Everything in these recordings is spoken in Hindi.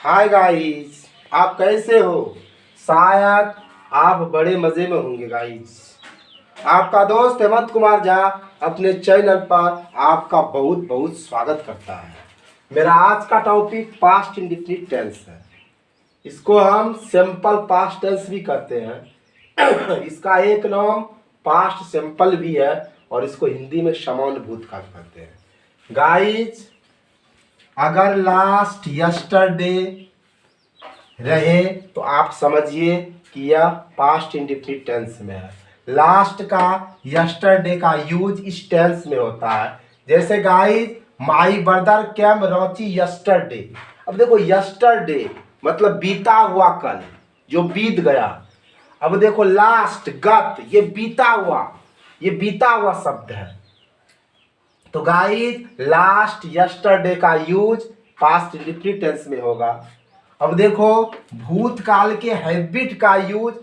हाय गाइस, आप कैसे हो? शायद आप बड़े मज़े में होंगे गाइस। आपका दोस्त हेमंत कुमार झा अपने चैनल पर आपका बहुत बहुत स्वागत करता है। मेरा आज का टॉपिक पास्ट इंडेफिनिट टेंस है। इसको हम सिंपल पास्ट टेंस भी कहते हैं। इसका एक नाम पास्ट सिंपल भी है और इसको हिंदी में सामान्य भूतकाल कहते हैं। गाइस, अगर लास्ट यस्टरडे रहे तो आप समझिए कि यह पास्ट इंडेफिनिट टेंस में है। लास्ट का यस्टरडे का यूज इस टेंस में होता है। जैसे guys, my brother came Ranchi yesterday. अब देखो, यस्टरडे मतलब बीता हुआ कल, जो बीत गया। अब देखो, लास्ट गत, ये बीता हुआ शब्द है। तो गाइस, लास्ट यस्टरडे का यूज पास्ट इंडेफिनिट टेंस में होगा। अब देखो, भूतकाल के हैबिट का यूज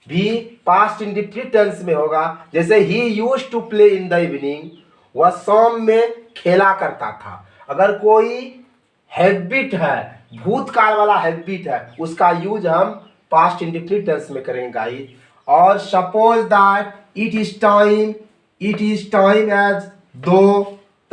भी पास्ट इंडेफिनिट टेंस में होगा। जैसे ही used to play in the evening, वह शाम में खेला करता था। अगर कोई हैबिट है, भूतकाल वाला हैबिट है, उसका यूज हम पास्ट इंडेफिनिट टेंस में करेंगे गाइस। और suppose that it is time as though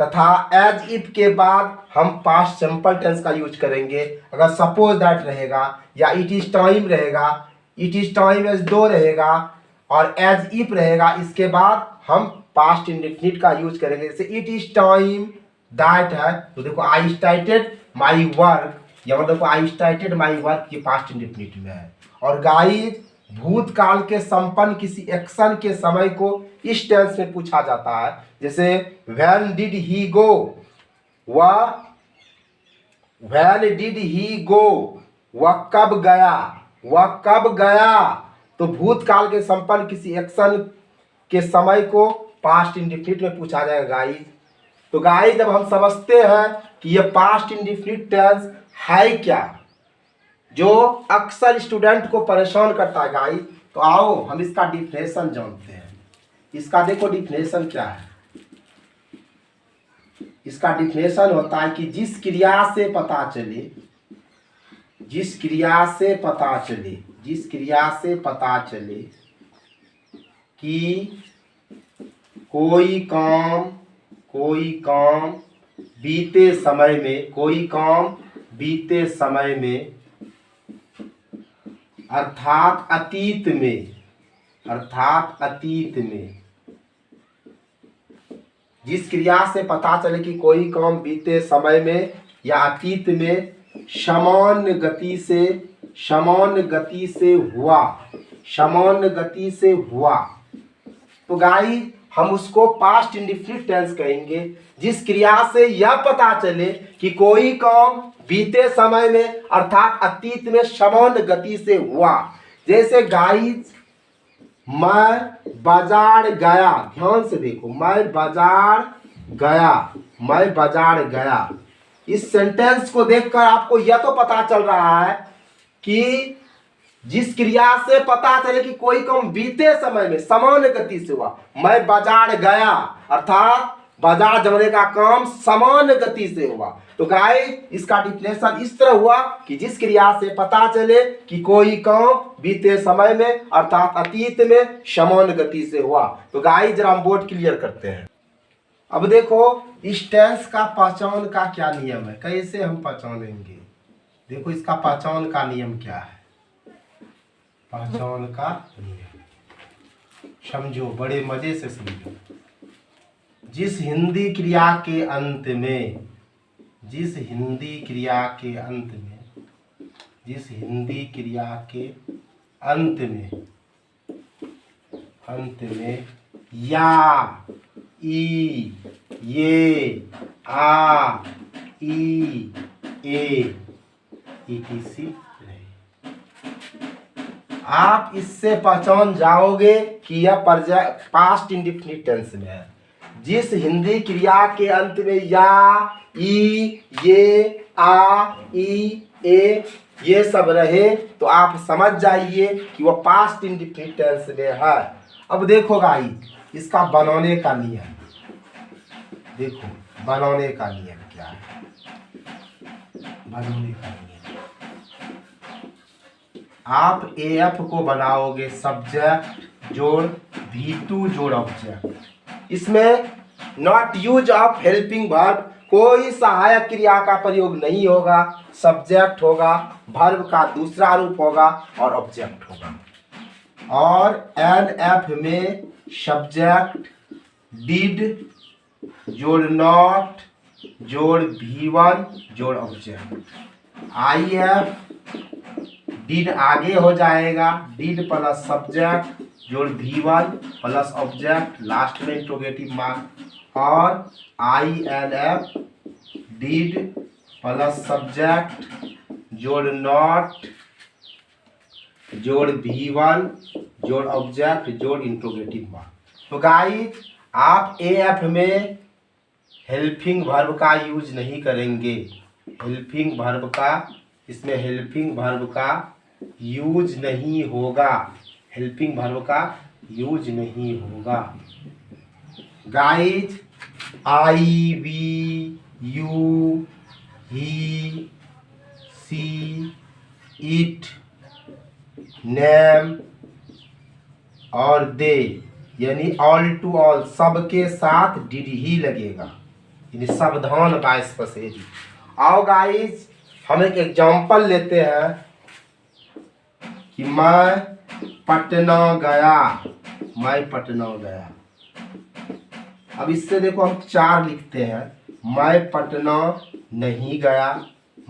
तथा एज इफ के बाद हम पास्ट सिंपल टेंस का यूज करेंगे। अगर सपोज दैट रहेगा या इट इज टाइम रहेगा, it is time as though रहेगा और एज इफ रहेगा, इसके बाद हम पास्ट इंडेफिनिट का यूज करेंगे। जैसे इट इज टाइम दैट है तो देखो, आई स्टार्टेड माई वर्क, या देखो आई स्टार्टेड माई वर्क, ये पास्ट इंडेफिनिट में है। और गाइस, भूतकाल के संपन्न किसी एक्शन के समय को इस टेंस में पूछा जाता है। जैसे व्हेन डिड ही गो, वह कब गया। तो भूतकाल के संपन्न किसी एक्शन के समय को पास्ट इंडेफिनिट में पूछा जाएगा गाइस। तो गाइस, जब हम समझते हैं कि ये पास्ट इंडेफिनिट टेंस है क्या, जो अक्सर स्टूडेंट को परेशान करता है गाइस, तो आओ हम इसका डिफिनेशन जानते हैं। इसका देखो डिफिनेशन क्या है। इसका डिफिनेशन होता है कि जिस क्रिया से पता चले कि कोई काम बीते समय में अर्थात अतीत में जिस क्रिया से पता चले कि कोई काम बीते समय में या अतीत में समान गति से हुआ, तो गाइस हम उसको पास्ट इंडेफिनिट टेंस कहेंगे। जिस क्रिया से यह पता चले कि कोई काम बीते समय में अर्थात अतीत में समान गति से हुआ। जैसे गाइस, मैं बाजार गया, ध्यान से देखो, मैं बाजार गया। इस सेंटेंस को देखकर आपको यह तो पता चल रहा है कि जिस क्रिया से पता चले कि कोई काम बीते समय में समान गति से हुआ, मैं बाजार गया, अर्थात बाजार जाने का काम समान गति से हुआ। तो गाइस, इसका डिफिनेशन इस तरह हुआ कि जिस क्रिया से पता चले कि कोई काम बीते समय में अर्थात अतीत में समान गति से हुआ। तो गाइस, जरा हम बोर्ड क्लियर करते हैं। अब देखो, इस टेंस का पहचान का क्या नियम है, कैसे हम पहचानेंगे। देखो, इसका पहचान का नियम क्या है। पहचान का नियम समझो, बड़े मजे से समझो। जिस हिंदी क्रिया के अंत में या, ई, ये, आ, ई, ए, etc रहे, आप इससे पहचान जाओगे कि यह पास्ट इंडेफिनिट टेंस में है। जिस हिंदी क्रिया के अंत में या, ई, ये, आ, ई, ए, ये सब रहे तो आप समझ जाइए कि वह पास्ट इंडेफिनिट टेंस में है। अब देखो गाइस, इसका बनाने का नियम देखो, बनाने का नियम क्या है। बनाने का नियम आप AF को बनाओगे सब्जेक्ट जोड़ V2 जोड़ ऑब्जेक्ट। इसमें not use of helping verb, कोई सहायक क्रिया का प्रयोग नहीं होगा। सब्जेक्ट होगा, वर्ब का दूसरा रूप होगा और ऑब्जेक्ट होगा। और NF में सब्जेक्ट डिड जोड़ नॉट जोड़ V1 जोड़ ऑब्जेक्ट। IF डिड आगे हो जाएगा, डिड प्लस सब्जेक्ट जोड़ V1 प्लस ऑब्जेक्ट, लास्ट में इंट्रोगेटिव मार्क। और INF डिड प्लस सब्जेक्ट जोड़ नॉट जोड़ V1 जोड़ ऑब्जेक्ट जोड़ इंट्रोगेटिव मार्क। तो गाइस आप AF में हेल्पिंग वर्ब का यूज नहीं करेंगे। हेल्पिंग वर्ब का, इसमें हेल्पिंग वर्ब का यूज नहीं होगा। हेल्पिंग वर्ब का यूज नहीं होगा। Guys I, we, you, he, she, it, name और दे, यानी ऑल टू ऑल, सबके साथ डिड ही लगेगा, यानी सावधान बाइस पसेरी। आओ गाइज हम एक एग्जाम्पल लेते हैं कि मैं पटना गया। मैं पटना गया। अब इससे देखो हम 4 लिखते हैं। मैं पटना नहीं गया,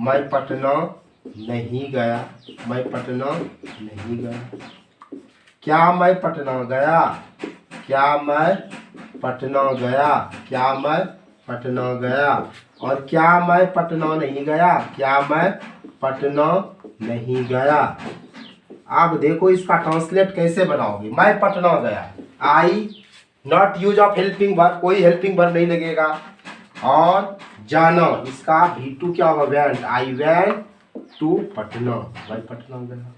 मैं पटना नहीं गया, मैं पटना नहीं गया। क्या मैं पटना गया? क्या मैं पटना गया? क्या मैं पटना गया? और क्या मैं पटना नहीं गया? क्या मैं पटना नहीं गया? आप देखो इसका ट्रांसलेट कैसे बनाओगे। मैं पटना गया, I not use of helping verb, कोई हेल्पिंग वर्ब नहीं लगेगा। और जाना, इसका V2 क्या होगा? Went, I went to Patna, मैं पटना गया।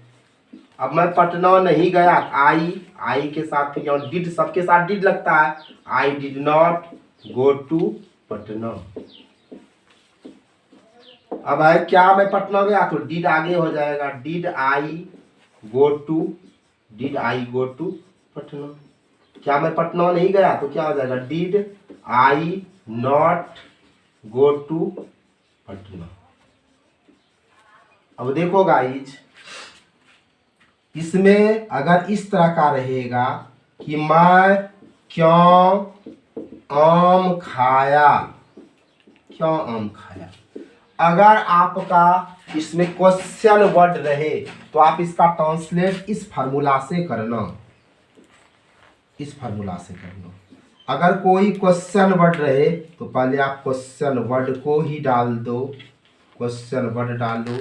अब मैं पटना नहीं गया, आई के साथ फिर डिड, सबके साथ डिड लगता है। I did not go to Patna. अब है क्या मैं पटना गया, तो डिड आगे हो जाएगा। Did I go to, did I go to Patna. क्या मैं पटना नहीं गया, तो क्या हो जाएगा? Did I not go to Patna. अब देखो गाइज, इसमें अगर इस तरह का रहेगा कि मैं क्यों आम खाया, क्यों आम खाया, अगर आपका इसमें क्वेश्चन वर्ड रहे तो आप इसका ट्रांसलेट इस फार्मूला से करना, इस फार्मूला से करना। अगर कोई क्वेश्चन वर्ड रहे तो पहले आप क्वेश्चन वर्ड को ही डाल दो, क्वेश्चन वर्ड डाल दो।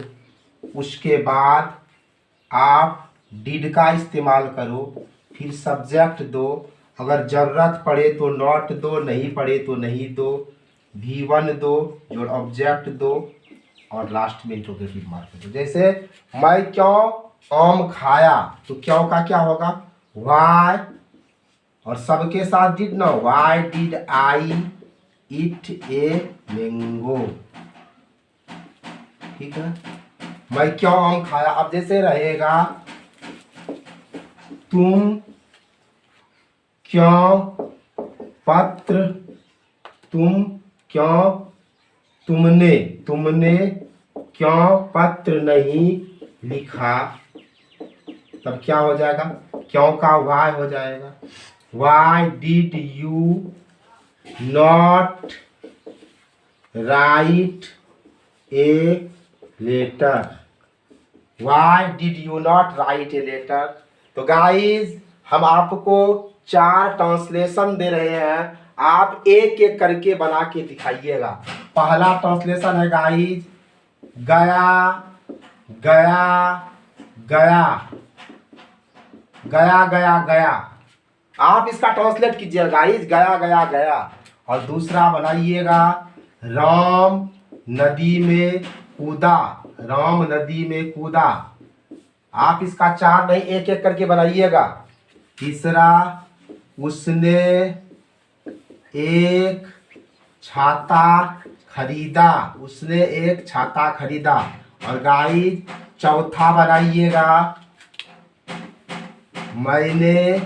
उसके बाद आप डिड का इस्तेमाल करो, फिर सब्जेक्ट दो, अगर ज़रूरत पड़े तो नॉट दो, नहीं पड़े तो नहीं दो, V1 दो जो ऑब्जेक्ट दो, और लास्ट में इंट्रोगेटिव मार्क दो। जैसे मैं क्यों आम खाया, तो क्यों का क्या होगा? वाई, और सबके साथ डिड ना, why did I eat a mango. ठीक है, मैं क्यों आम खाया। अब जैसे रहेगा तुम क्यों पत्र, तुम क्यों, तुमने, तुमने क्यों पत्र नहीं लिखा, तब क्या हो जाएगा? क्यों का वाई हो जाएगा। Why did you not write a letter, why did you not write a letter. तो गाइज हम आपको 4 ट्रांसलेशन दे रहे हैं, आप एक एक करके बना के दिखाइएगा। पहला ट्रांसलेशन है गाइज, गया गया गया, गया गया गया। आप इसका ट्रांसलेट कीजिएगा गाइज, गया गया गया। और दूसरा बनाइएगा, राम नदी में कूदा, राम नदी में कूदा। आप इसका 4 नहीं, एक एक करके बनाइएगा। तीसरा, उसने एक छाता खरीदा, उसने एक छाता खरीदा। और गाइस चौथा बनाइएगा, मैंने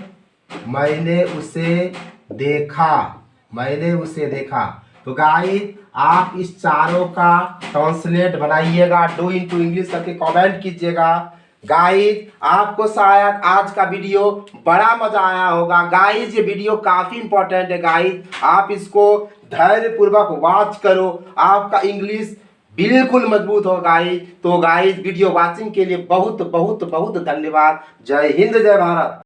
मैंने उसे देखा। मैंने उसे देखा। तो गाइस आप इस चारों का ट्रांसलेट बनाइएगा, डू इनटू इंग्लिश करके कमेंट कीजिएगा। गाइस आपको शायद आज का वीडियो बड़ा मजा आया होगा। गाइस ये वीडियो काफी इंपॉर्टेंट है। गाइस आप इसको धैर्य पूर्वक वॉच करो, आपका इंग्लिश बिल्कुल मजबूत हो गाइस। तो गाइस वीडियो वॉचिंग के लिए बहुत बहुत बहुत धन्यवाद। जय हिंद, जय भारत।